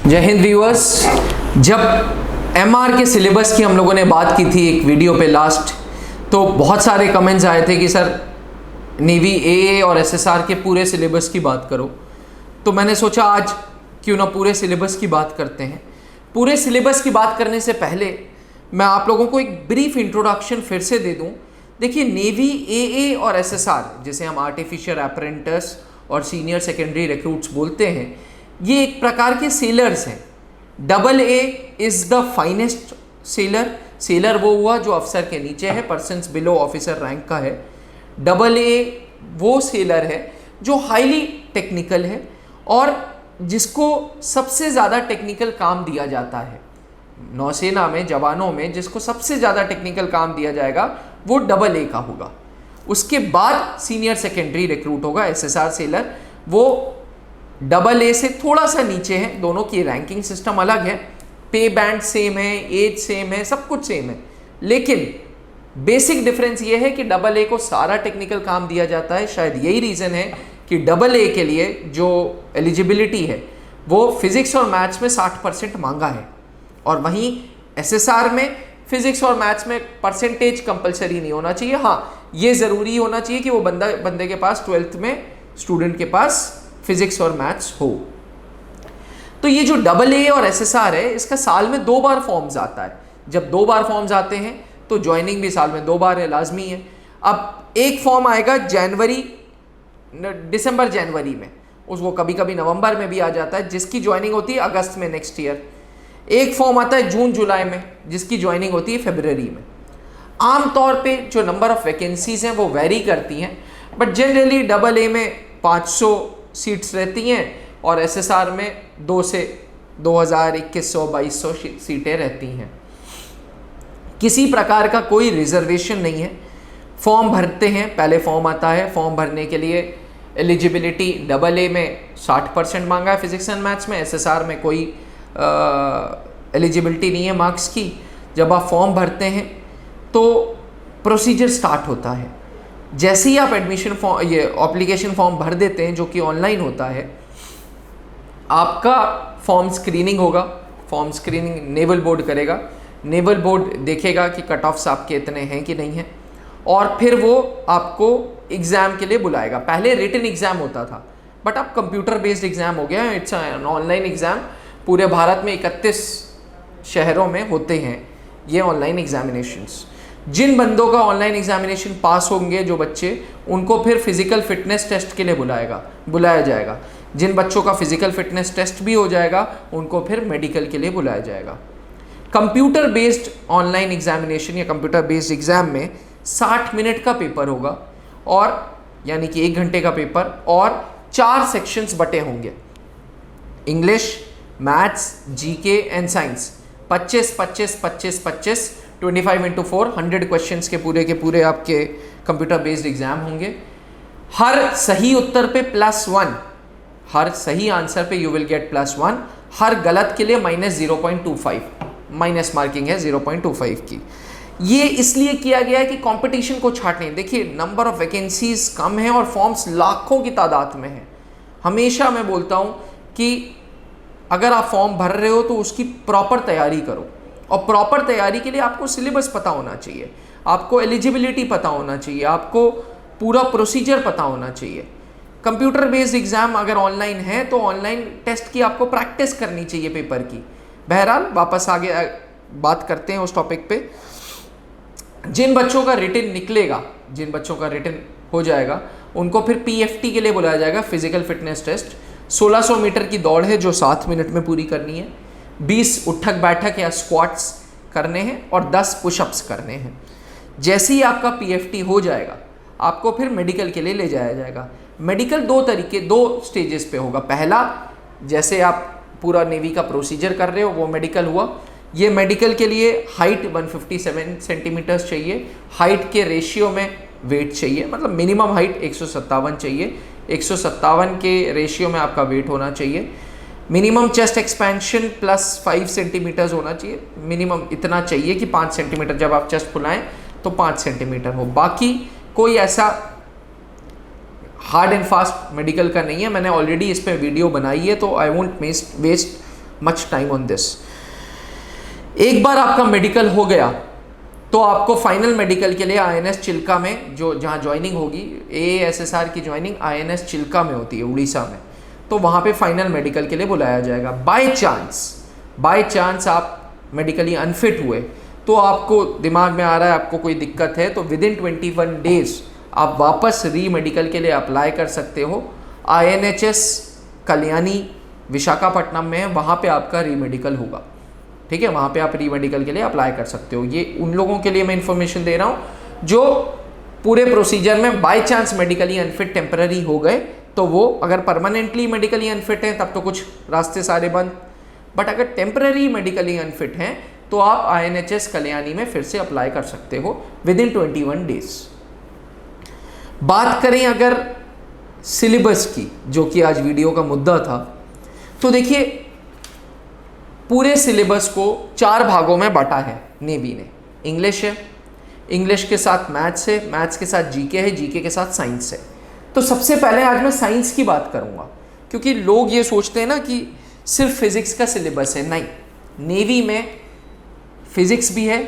जय हिंद व्यूअर्स। जब एमआर के सिलेबस की हम लोगों ने बात की थी एक वीडियो पे लास्ट, तो बहुत सारे कमेंट्स आए थे कि सर नेवी एए और एसएसआर के पूरे सिलेबस की बात करो। तो मैंने सोचा आज क्यों ना पूरे सिलेबस की बात करते हैं। पूरे सिलेबस की बात करने से पहले मैं आप लोगों को एक ब्रीफ इंट्रोडक्शन फिर से दे दूं। देखिए, नेवी एए और एसएसआर, जिसे हम आर्टिफिशियल अप्रेंटिस और सीनियर सेकेंडरी रिक्रूट्स बोलते हैं, ये एक प्रकार के सेलर्स हैं। Double A is the finest seller. Seller वो हुआ जो अफसर के नीचे है, पर्सन्स बिलो ऑफिसर रैंक का है। डबल ए वो सेलर है जो हाईली टेक्निकल है और जिसको सबसे ज़्यादा टेक्निकल काम दिया जाता है। नौसेना में जवानों में जिसको सबसे ज़्यादा टेक्निकल काम दिया जाएगा वो डबल ए का होगा। उसके बाद सीनियर सेकेंडरी रिक्रूट होगा एसएसआर सेलर, वो डबल ए से थोड़ा सा नीचे है। दोनों की रैंकिंग सिस्टम अलग है, पे बैंड सेम है, एज सेम है, सब कुछ सेम है, लेकिन बेसिक डिफरेंस ये है कि डबल ए को सारा टेक्निकल काम दिया जाता है। शायद यही रीज़न है कि डबल ए के लिए जो एलिजिबिलिटी है वो फिजिक्स और मैथ्स में 60% मांगा है, और वहीं एसएसआर में फिजिक्स और मैथ्स में परसेंटेज कंपलसरी नहीं होना चाहिए। हाँ, ये ज़रूरी होना चाहिए कि वो बंदे के पास 12th में स्टूडेंट के पास फिजिक्स और मैथ्स हो। तो ये जो डबल ए और एसएसआर है, इसका साल में 2 बार फॉर्म्स आता है। जब 2 बार फॉर्म्स आते हैं तो ज्वाइनिंग भी साल में 2 बार है, लाजमी है। अब एक फॉर्म आएगा दिसंबर जनवरी में, उसको कभी कभी नवंबर में भी आ जाता है, जिसकी ज्वाइनिंग होती है अगस्त में नेक्स्ट ईयर। एक फॉर्म आता है जून जुलाई में, जिसकी ज्वाइनिंग होती है फरवरी में। आमतौर पे जो नंबर ऑफ वैकेंसीज हैं वो वेरी करती हैं, बट जनरली डबल ए में 500 सीट्स रहती हैं और एसएसआर में 2 से 2000, 2100, 2200 सीटें रहती हैं। किसी प्रकार का कोई रिजर्वेशन नहीं है। फॉर्म भरते हैं, पहले फॉर्म आता है। फॉर्म भरने के लिए एलिजिबिलिटी डबल ए में 60% मांगा है फिजिक्स एंड मैथ्स में, एसएसआर में कोई एलिजिबिलिटी नहीं है मार्क्स की। जब आप फॉर्म भरते हैं तो प्रोसीजर स्टार्ट होता है। जैसे ही आप एडमिशन फॉर्म, ये एप्लीकेशन फॉर्म भर देते हैं, जो कि ऑनलाइन होता है, आपका फॉर्म स्क्रीनिंग होगा। फॉर्म स्क्रीनिंग नेवल बोर्ड करेगा। नेवल बोर्ड देखेगा कि कट ऑफ्स आपके इतने हैं कि नहीं हैं, और फिर वो आपको एग्ज़ाम के लिए बुलाएगा। पहले रिटन एग्ज़ाम होता था, बट अब कंप्यूटर बेस्ड एग्ज़ाम हो गया है। It's an online exam. पूरे भारत में 31 शहरों में होते हैं ये ऑनलाइन एग्जामिनेशंस। जिन बंदों का ऑनलाइन एग्जामिनेशन पास होंगे, जो बच्चे, उनको फिर फिजिकल फिटनेस टेस्ट के लिए बुलाया जाएगा। जिन बच्चों का फिजिकल फिटनेस टेस्ट भी हो जाएगा, उनको फिर मेडिकल के लिए बुलाया जाएगा। कंप्यूटर बेस्ड ऑनलाइन एग्जामिनेशन या कंप्यूटर बेस्ड एग्जाम में 60 मिनट का पेपर होगा, और यानी कि 1 घंटे का पेपर, और 4 सेक्शंस बटे होंगे। English, maths, GK and science. 25 25 25 25 25 into 4 100 questions के पूरे आपके कंप्यूटर बेस्ड एग्जाम होंगे। हर सही उत्तर पे +1, हर सही आंसर पे यू विल गेट +1। हर गलत के लिए -0.25 माइनस मार्किंग है 0.25 की। ये इसलिए किया गया है कि कंपटीशन को छाटने। देखिए, नंबर ऑफ वैकेंसीज कम है और फॉर्म्स लाखों की तादाद में है। हमेशा मैं बोलता हूँ कि अगर आप फॉर्म भर रहे हो तो उसकी प्रॉपर तैयारी करो, और प्रॉपर तैयारी के लिए आपको सिलेबस पता होना चाहिए, आपको एलिजिबिलिटी पता होना चाहिए, आपको पूरा प्रोसीजर पता होना चाहिए। कंप्यूटर बेस्ड एग्जाम अगर ऑनलाइन है तो ऑनलाइन टेस्ट की आपको प्रैक्टिस करनी चाहिए पेपर की। बहरहाल, वापस आगे बात करते हैं उस टॉपिक पे। जिन बच्चों का रिटन निकलेगा, जिन बच्चों का रिटन हो जाएगा, उनको फिर पीएफटी के लिए बुलाया जाएगा, फिजिकल फिटनेस टेस्ट। 1600 मीटर की दौड़ है जो 7 मिनट में पूरी करनी है। 20 उठक बैठक या स्क्वाट्स करने हैं और 10 पुशअप्स करने हैं। जैसे ही आपका पीएफटी हो जाएगा, आपको फिर मेडिकल के लिए ले जाया जाएगा। मेडिकल 2 स्टेजेस पे होगा। पहला, जैसे आप पूरा नेवी का प्रोसीजर कर रहे हो, वो मेडिकल हुआ। ये मेडिकल के लिए हाइट 157 सेंटीमीटर्स चाहिए। हाइट के रेशियो में वेट चाहिए, मतलब मिनिमम हाइट 157 चाहिए। 157 के रेशियो में आपका वेट होना चाहिए। मिनिमम चेस्ट एक्सपेंशन +5 सेंटीमीटर्स होना चाहिए। मिनिमम इतना चाहिए कि 5 सेंटीमीटर, जब आप चेस्ट फुलाएं तो 5 सेंटीमीटर हो। बाकी कोई ऐसा हार्ड एंड फास्ट मेडिकल का नहीं है। मैंने ऑलरेडी इस पर वीडियो बनाई है, तो I won't waste much time on this. एक बार आपका मेडिकल हो गया तो आपको फाइनल मेडिकल के लिए आईएनएस चिल्का में, जो जहाँ ज्वाइनिंग होगी, AASSR की ज्वाइनिंग आईएनएस चिल्का में होती है उड़ीसा में, तो वहाँ पे फाइनल मेडिकल के लिए बुलाया जाएगा। बाय चांस आप मेडिकली अनफिट हुए, तो आपको दिमाग में आ रहा है आपको कोई दिक्कत है, तो विद इन 21 डेज आप वापस री मेडिकल के लिए अप्लाई कर सकते हो। INHS कल्याणी विशाखापट्टनम में है, वहाँ पे आपका री मेडिकल होगा, ठीक है, वहाँ पे आप री मेडिकल के लिए अप्लाई कर सकते हो। ये उन लोगों के लिए मैं इन्फॉर्मेशन दे रहा हूँ जो पूरे प्रोसीजर में by chance medically unfit temporary हो गए, तो वो अगर परमानेंटली मेडिकली अनफिट हैं तब तो कुछ रास्ते सारे बंद, बट अगर टेम्पररी मेडिकली अनफिट हैं तो आप INHS कल्याणी में फिर से अप्लाई कर सकते हो विद इन 21 डेज। बात करें अगर सिलेबस की, जो कि आज वीडियो का मुद्दा था, तो देखिए पूरे सिलेबस को 4 भागों में बांटा है नेवी ने। इंग्लिश है, इंग्लिश के साथ मैथ्स है, मैथ्स के साथ जीके है, जीके के साथ साइंस है। तो सबसे पहले आज मैं साइंस की बात करूंगा, क्योंकि लोग ये सोचते हैं ना कि सिर्फ फिजिक्स का सिलेबस है। नहीं, नेवी में फिजिक्स भी है,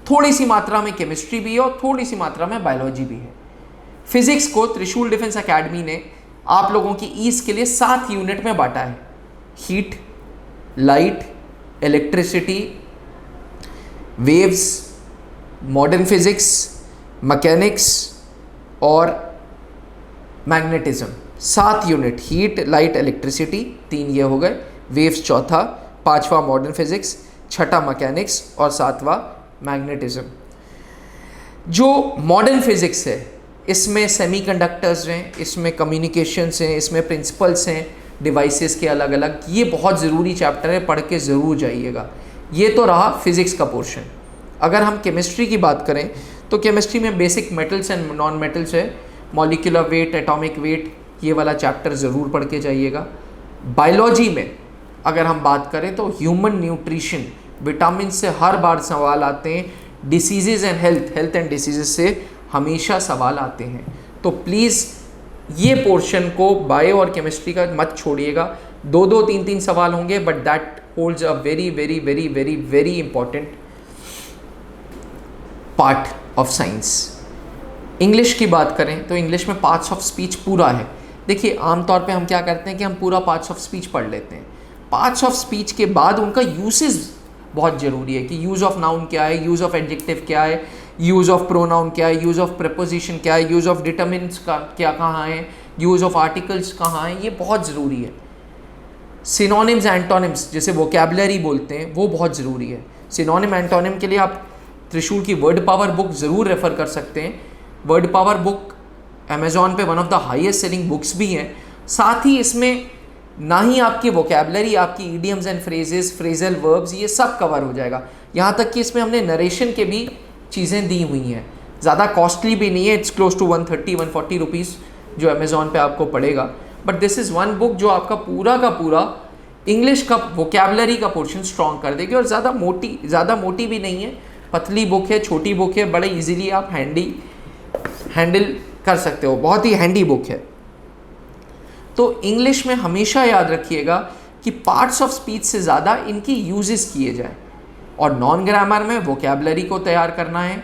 थोड़ी सी मात्रा में केमिस्ट्री भी है और थोड़ी सी मात्रा में बायोलॉजी भी है। फिजिक्स को त्रिशूल डिफेंस एकेडमी ने आप लोगों की ईज के लिए 7 यूनिट में बांटा है। Heat, light, electricity, waves, modern physics, mechanics और magnetism. 7 unit, heat, light, electricity 3 ये हो गए, वेव्स चौथा, 5वां मॉडर्न फिजिक्स, 6ठा मैकेनिक्स और 7वां मैग्नेटिज्म। जो मॉडर्न फिजिक्स है इसमें सेमीकंडक्टर्स हैं, इसमें कम्युनिकेशंस हैं, इसमें प्रिंसिपल्स हैं डिवाइसेस के अलग अलग। ये बहुत ज़रूरी चैप्टर है, पढ़ के ज़रूर जाइएगा। ये तो रहा फिजिक्स का पोर्शन। अगर हम केमिस्ट्री की बात करें तो केमिस्ट्री में basic metals and non metals है, मॉलिक्यूलर वेट, एटॉमिक वेट, ये वाला चैप्टर ज़रूर पढ़ के जाइएगा। बायोलॉजी में अगर हम बात करें तो ह्यूमन न्यूट्रिशन, विटामिन से हर बार सवाल आते हैं। Diseases and health and diseases से हमेशा सवाल आते हैं। तो प्लीज़ ये पोर्शन को बायो और केमिस्ट्री का मत छोड़िएगा। 2-2, 3-3 सवाल होंगे, but that holds a very very very very very important part of science. English की बात करें तो इंग्लिश में पार्ट्स ऑफ स्पीच पूरा है। देखिए आमतौर पे हम क्या करते हैं कि हम पूरा पार्ट्स ऑफ स्पीच पढ़ लेते हैं। पार्ट्स ऑफ स्पीच के बाद उनका यूसेज बहुत ज़रूरी है कि यूज़ ऑफ नाउन क्या है, यूज़ ऑफ एडजेक्टिव क्या है, यूज़ ऑफ प्रोनाउन क्या है, यूज़ ऑफ प्रेपोजिशन क्या है, यूज़ ऑफ डिटरमिनेंट्स का क्या कहाँ है, यूज़ ऑफ आर्टिकल्स कहाँ है, ये बहुत ज़रूरी है। सिनोनिम्स एंटोनिम्स जैसे वोकैबुलरी बोलते हैं वो बहुत ज़रूरी है। सिनोनिम एंटोनिम के लिए आप त्रिशूल की वर्ड पावर बुक ज़रूर रेफ़र कर सकते हैं। वर्ड पावर बुक अमेज़ॉन पे one of the highest selling books भी हैं। साथ ही इसमें ना ही आपकी वोकैबुलरी, आपकी idioms and phrases, phrasal verbs, ये सब कवर हो जाएगा। यहाँ तक कि इसमें हमने नरेशन के भी चीज़ें दी हुई हैं। ज़्यादा कॉस्टली भी नहीं है, इट्स क्लोज टू 130-140 रुपीज़ जो अमेज़ॉन पे आपको पड़ेगा। But this is one book जो आपका पूरा का पूरा इंग्लिश का वोकैबुलरी का पोर्शन स्ट्रॉन्ग कर देगी। और ज़्यादा मोटी भी नहीं है, पतली बुक है, छोटी बुक है, बड़े ईजिली आप हैंडल कर सकते हो, बहुत ही हैंडी बुक है। तो इंग्लिश में हमेशा याद रखिएगा कि पार्ट्स ऑफ स्पीच से ज़्यादा इनकी यूजेस किए जाए। और नॉन ग्रामर में वोकैबुलरी को तैयार करना है,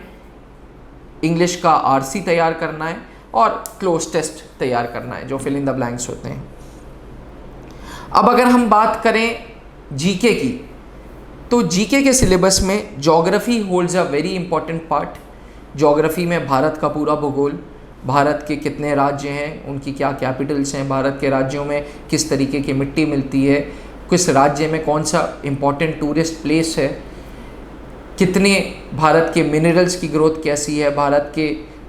इंग्लिश का आरसी तैयार करना है और क्लोज टेस्ट तैयार करना है जो फिल इन द ब्लैंक्स होते हैं। अब अगर हम बात करें जीके की, तो जीके के सिलेबस में geography holds a very important part. Geography में भारत का पूरा भूगोल, भारत के कितने राज्य हैं, उनकी क्या कैपिटल्स हैं, भारत के राज्यों में किस तरीके की मिट्टी मिलती है, किस राज्य में कौन सा इम्पॉर्टेंट टूरिस्ट प्लेस है, कितने भारत के मिनरल्स की ग्रोथ कैसी है, भारत के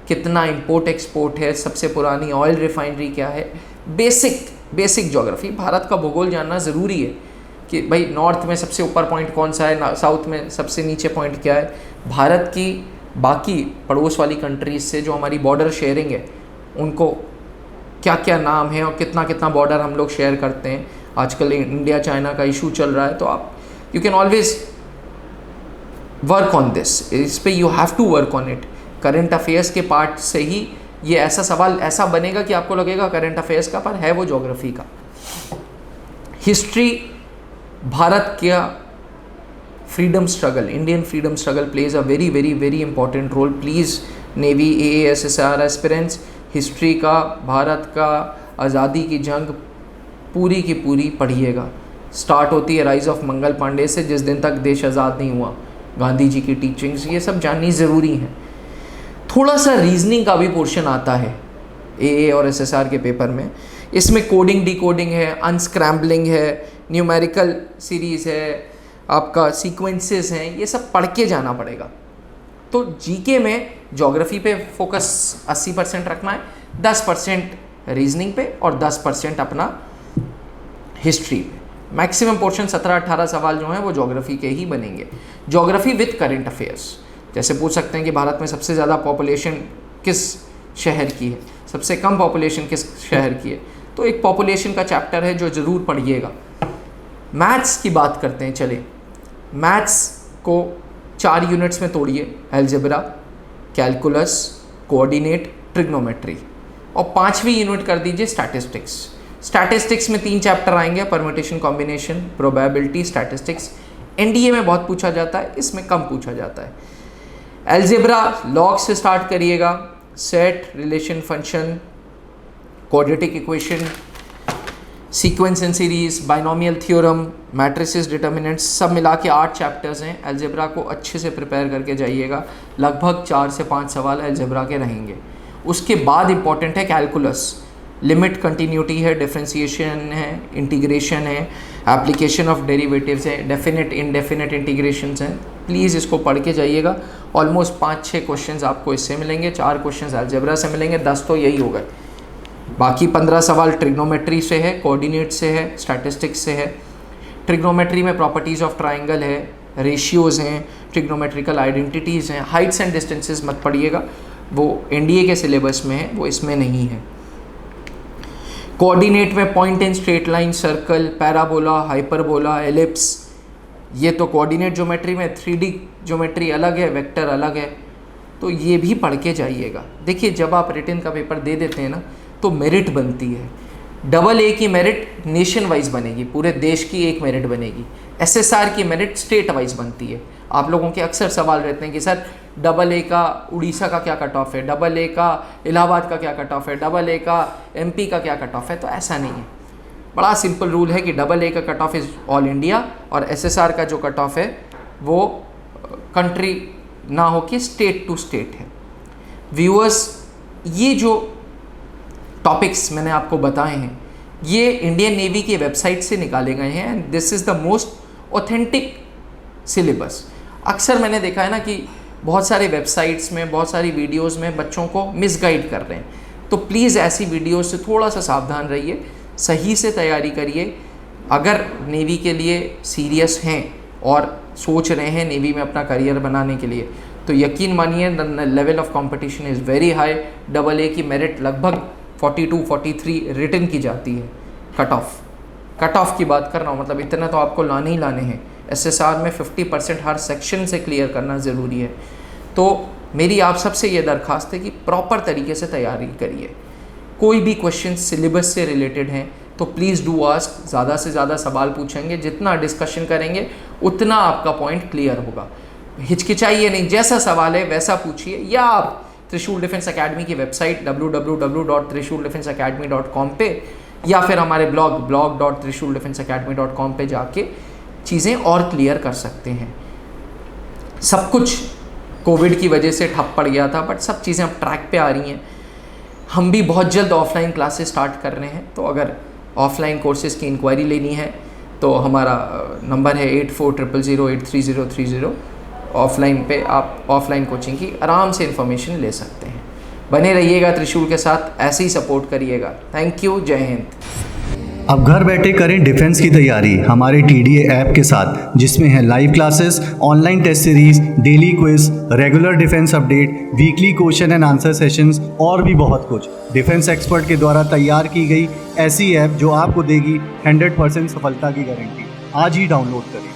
कितना इंपोर्ट एक्सपोर्ट है, सबसे पुरानी ऑयल रिफाइनरी क्या है। बेसिक ज्योग्राफी, भारत का भूगोल जानना ज़रूरी है कि भाई नॉर्थ में सबसे ऊपर पॉइंट कौन सा है, साउथ में सबसे नीचे पॉइंट क्या है, भारत की बाकी पड़ोस वाली कंट्रीज़ से जो हमारी बॉर्डर शेयरिंग है उनको क्या क्या नाम है और कितना कितना बॉर्डर हम लोग शेयर करते हैं। आजकल इंडिया चाइना का इशू चल रहा है, तो आप you can always work on this, इस पे you have to work on it. Current affairs के पार्ट से ही ये ऐसा सवाल ऐसा बनेगा कि आपको लगेगा करंट अफेयर्स का, पर है वो ज्योग्राफी का। हिस्ट्री भारत का freedom struggle, Indian freedom struggle plays a very very very important role. Please navy, AASSR aspirants, history का, भारत का, आज़ादी की जंग पूरी की पूरी पढ़िएगा। स्टार्ट होती है राइज ऑफ मंगल पांडे से, जिस दिन तक देश आज़ाद नहीं हुआ, गांधी जी की टीचिंग्स, ये सब जाननी ज़रूरी है। थोड़ा सा रीजनिंग का भी पोर्शन आता है AA और SSR के पेपर में। इसमें कोडिंग डिकोडिंग है, अनस्क्रैम्बलिंग है, न्यूमेरिकल सीरीज़ है, आपका सीक्वेंसेस हैं, ये सब पढ़ के जाना पड़ेगा। तो जीके में ज्योग्राफी पे फोकस 80% रखना है, 10% रीजनिंग पे और 10% अपना हिस्ट्री पे। मैक्सिमम पोर्शन 17-18 सवाल जो हैं वो ज्योग्राफी के ही बनेंगे। ज्योग्राफी विद करंट अफेयर्स, जैसे पूछ सकते हैं कि भारत में सबसे ज़्यादा पॉपुलेशन किस शहर की है, सबसे कम पॉपुलेशन किस शहर की है, तो एक पॉपुलेशन का चैप्टर है जो ज़रूर पढ़िएगा। मैथ्स की बात करते हैं, चले मैथ्स को 4 यूनिट्स में तोड़िए, अलजेब्रा, कैलकुलस, कोऑर्डिनेट, ट्रिग्नोमेट्री, और 5वीं यूनिट कर दीजिए स्टैटिस्टिक्स। स्टैटिस्टिक्स में 3 चैप्टर आएंगे, permutation, combination, probability, statistics. NDA में बहुत पूछा जाता है, इसमें कम पूछा जाता है। अलजेब्रा लॉग से स्टार्ट करिएगा, set, relation, function, quadratic equation, sequence and series, binomial theorem, matrices, determinants, सब मिला के 8 चैप्टर्स हैं। अलजेब्रा को अच्छे से प्रिपेयर करके जाइएगा, लगभग 4 से 5 सवाल अलजेब्रा के रहेंगे। उसके बाद इंपॉर्टेंट है कैलकुलस, लिमिट, कंटिन्यूटी है, डिफरेंशिएशन है, इंटीग्रेशन है, एप्लीकेशन ऑफ डेरिवेटिव्स है, डेफिनेट इनडेफिनेट इंटीग्रेशंस हैं। प्लीज़ इसको पढ़ के जाइएगा। ऑलमोस्ट 5-6 क्वेश्चंस आपको इससे मिलेंगे, 4 क्वेश्चंस अलजेब्रा से मिलेंगे, 10 तो यही हो गए। बाकी 15 सवाल ट्रिग्नोमेट्री से है, कोऑर्डिनेट से है, स्टैटिस्टिक्स से है। ट्रिग्नोमेट्री में प्रॉपर्टीज़ ऑफ ट्राइंगल है, रेशियोज़ हैं, ट्रिग्नोमेट्रिकल आइडेंटिटीज़ हैं। हाइट्स एंड डिस्टेंसेस मत पढ़िएगा, वो NDA के सिलेबस में है, वो इसमें नहीं है। कोऑर्डिनेट में point and straight line, circle, parabola, hyperbola, ellipse, ये तो कोऑर्डिनेट ज्योमेट्री में। 3D ज्योमेट्री अलग है, वेक्टर अलग है, तो ये भी पढ़ के जाइएगा। देखिए जब आप रिटन का पेपर दे देते हैं ना, तो मेरिट बनती है। AA की मेरिट नेशन वाइज बनेगी, पूरे देश की एक मेरिट बनेगी। SSR की मेरिट स्टेट वाइज बनती है। आप लोगों के अक्सर सवाल रहते हैं कि सर AA का उड़ीसा का क्या कट ऑफ है, AA का इलाहाबाद का क्या कट ऑफ है, AA का MP का क्या कट ऑफ है। तो ऐसा नहीं है, बड़ा सिंपल रूल है कि AA का cut off is all India, और SSR का जो कट ऑफ है वो कंट्री ना हो कि स्टेट टू स्टेट है। व्यूअर्स, ये जो टॉपिक्स मैंने आपको बताए हैं ये इंडियन नेवी की वेबसाइट से निकाले गए हैं, and this is the most authentic syllabus. अक्सर मैंने देखा है ना कि बहुत सारे वेबसाइट्स में, बहुत सारी वीडियोस में बच्चों को मिसगाइड कर रहे हैं, तो प्लीज़ ऐसी वीडियोस से थोड़ा सा सावधान रहिए, सही से तैयारी करिए। अगर नेवी के लिए सीरियस हैं और सोच रहे हैं नेवी में अपना करियर बनाने के लिए, तो यकीन मानिए the level of competition is very high. AA की मेरिट लगभग 42-43 रिटन की जाती है। कट ऑफ की बात कर रहा हूँ, मतलब इतना तो आपको लाने ही लाने हैं। SSR में 50% हर सेक्शन से क्लियर करना ज़रूरी है। तो मेरी आप सबसे ये दरख्वास्त है कि प्रॉपर तरीके से तैयारी करिए। कोई भी क्वेश्चन सिलेबस से रिलेटेड हैं तो प्लीज़ डू आस्क, ज़्यादा से ज़्यादा सवाल पूछेंगे, जितना डिस्कशन करेंगे उतना आपका पॉइंट क्लियर होगा। हिचकिचाइए नहीं, जैसा सवाल है वैसा पूछिए, या आप त्रिशूल डिफेंस अकेडमी की वेबसाइट www.trishuldefenseacademy.com पे, या फिर हमारे blog.trishuldefenseacademy.com पे जाके चीज़ें और क्लियर कर सकते हैं। सब कुछ कोविड की वजह से ठप पड़ गया था, बट सब चीज़ें अब ट्रैक पे आ रही हैं। हम भी बहुत जल्द ऑफलाइन क्लासेस स्टार्ट कर रहे हैं, तो अगर ऑफलाइन कोर्सेज़ की इंक्वायरी लेनी है तो हमारा नंबर है 8400083030। ऑफलाइन पे आप ऑफलाइन कोचिंग की आराम से इन्फॉर्मेशन ले सकते हैं। बने रहिएगा त्रिशूल के साथ, ऐसे ही सपोर्ट करिएगा। थैंक यू, जय हिंद। अब घर बैठे करें डिफेंस की तैयारी हमारे TDA ऐप के साथ, जिसमें है live classes, online test series, daily quiz, regular defence update, weekly question and answer sessions और भी बहुत कुछ। डिफेंस एक्सपर्ट के द्वारा तैयार की गई ऐसी ऐप जो आपको देगी 100% सफलता की गारंटी। आज ही डाउनलोड करें।